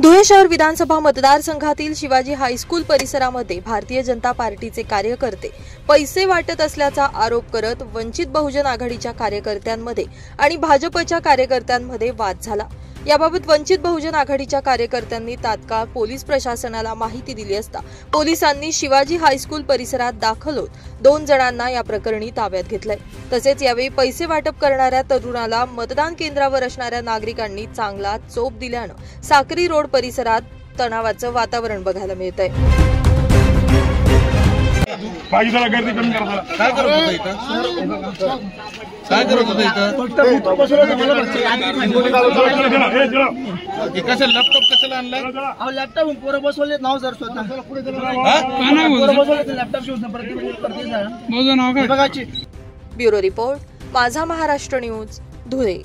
धुळे शहर विधानसभा मतदारसंघातील शिवाजी हायस्कूल परिसरामध्ये भारतीय जनता पार्टीचे कार्यकर्ते पैसे वाटत असल्याचा आरोप करत वंचित बहुजन आघाडीच्या कार्यकर्त्यांमध्ये आणि भाजपच्या कार्यकर्त्यांमध्ये वाद झाला। याबाबत वंचित बहुजन आघाडीच्या कार्यकर्त्यांनी तात्काळ पोलीस प्रशासनाला माहिती दिली असता पोलिसांनी शिवाजी हायस्कूल परिसरात दाखल होत 2 जणांना या प्रकरणी ताब्यात घेतलंय। तसेच यावेळी पैसे वाटप करणाऱ्या तरुणाला मतदान केंद्रावर असणाऱ्या नागरिकांनी चांगला चोप दिल्यानं साक्री रोड परिसरात तणावाचं वातावरण बघायला मिळतंय। गर्दी कमी करा। काय करत होता इथं? कसं लॅपटॉप कशाला आणलाय? लॅपटॉप पोरं बसवले नाव जर स्वतः लॅपटॉप बघायची। ब्युरो रिपोर्ट, माझा महाराष्ट्र न्यूज, धुळे।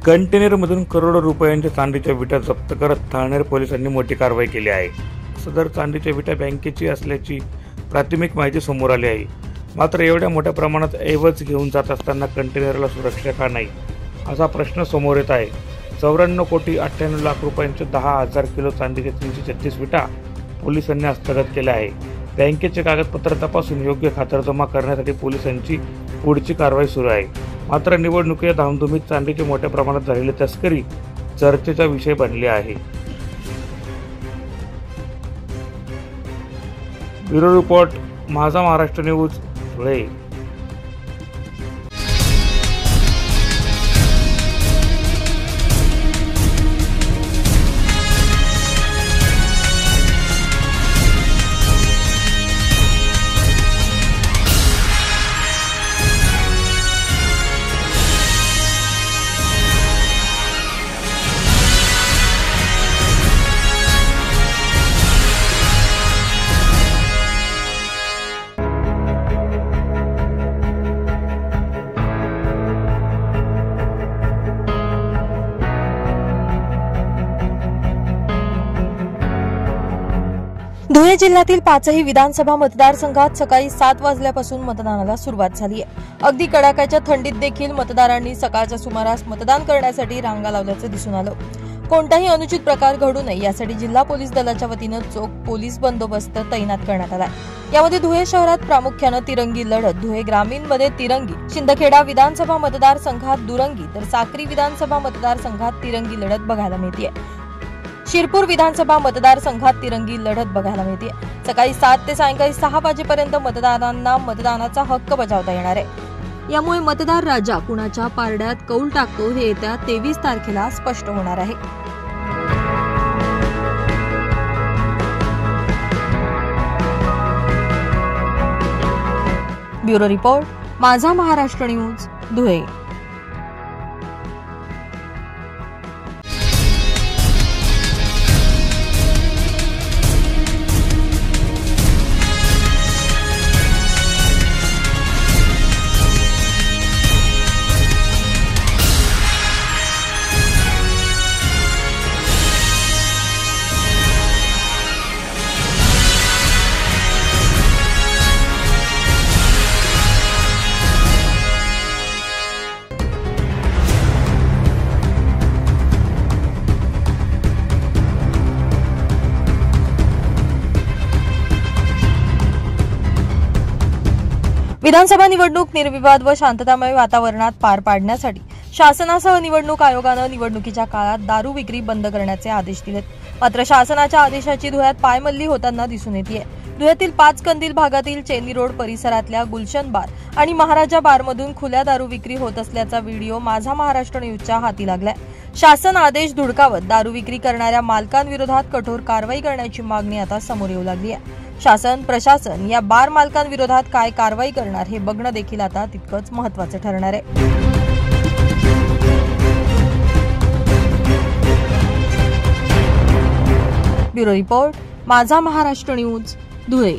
कंटेनरमधून करोडो रुपयांच्या चांदीच्या विटा जप्त करत ठाणे पोलिसांनी मोठी कारवाई केली आहे। सदर चांदीच्या विटा बँकेची असल्याची प्राथमिक माहिती समोर आली आहे। मात्र एवढ्या मोठ्या प्रमाणात ऐवज घेऊन जात असताना कंटेनरला सुरक्षा का नाही असा प्रश्न समोर येत आहे। 94 कोटी 98 लाख रुपयांच्या 10,000 किलो चांदीच्या 336 विटा पोलिसांनी हस्तगत केल्या आहे। बँकेचे कागदपत्र तपासून योग्य खातरजमा करण्यासाठी पोलिसांची पुढची कारवाई सुरू आहे। मात्र निवडणुकीच्या धामधुमीत चांदीची मोठ्या प्रमाणात झालेली तस्करी चर्चेचा विषय बनली आहे। ब्युरो रिपोर्ट, माझा महाराष्ट्र न्यूज, धुळे। धुळे जिल्ह्यातील 5ही विधानसभा मतदारसंघात सकाळी 7 वाजल्यापासून मतदानाला सुरुवात झाली आहे। अगदी कडाक्याच्या थंडीत देखील मतदारांनी सकाळच्या सुमारास मतदान करण्यासाठी रांगा लावल्याचं दिसून आलं। कोणताही अनुचित प्रकार घडू नये यासाठी जिल्हा पोलीस दलाच्या वतीनं चोख पोलीस बंदोबस्त तैनात करण्यात आला। यामध्ये धुळे शहरात प्रामुख्यानं तिरंगी लढत, धुळे ग्रामीणमध्ये तिरंगी, शिंदखेडा विधानसभा मतदारसंघात दुरंगी तर साक्री विधानसभा मतदारसंघात तिरंगी लढत बघायला मिळते। शिरपूर विधानसभा मतदारसंघात तिरंगी लढत बघायला मिळते। सकाळी 7 ते सायंकाळी 6 वाजेपर्यंत मतदारांना मतदानाचा हक्क बजावता येणार आहे। यामुळे मतदार राजा कुणाच्या पारड्यात कौल टाकतो हे येत्या 23 तारखेला स्पष्ट होणार आहे। ब्युरो रिपोर्ट, माझा महाराष्ट्र न्यूज, धुळे। विधानसभा निवडणूक निर्विवाद व शांततामय वातावरणात पार पाडण्यासाठी शासनासह निवडणूक आयोगानं निवडणुकीच्या काळात दारू विक्री बंद करण्याचे आदेश दिलेत। मात्र शासनाच्या आदेशाची धुळ्यात पायमल्ली होताना दिसून येते। धुळ्यातील 5 कंदील भागातील चेनी रोड परिसरातल्या गुलशन बार आणि महाराजा बारमधून खुल्या दारू विक्री होत असल्याचा व्हिडिओ माझा महाराष्ट्र न्यूजच्या हाती लागलाय। शासन आदेश धुडकावत दारू विक्री करणाऱ्या मालकांविरोधात कठोर कारवाई करण्याची मागणी आता समोर येऊ लागली आहे। शासन प्रशासन या बार मालकांविरोधात काय कारवाई करणार हे बघणं देखील आता तितकंच महत्त्वाचं ठरणार आहे। ब्युरो रिपोर्ट, माझा महाराष्ट्र न्यूज, धुळे.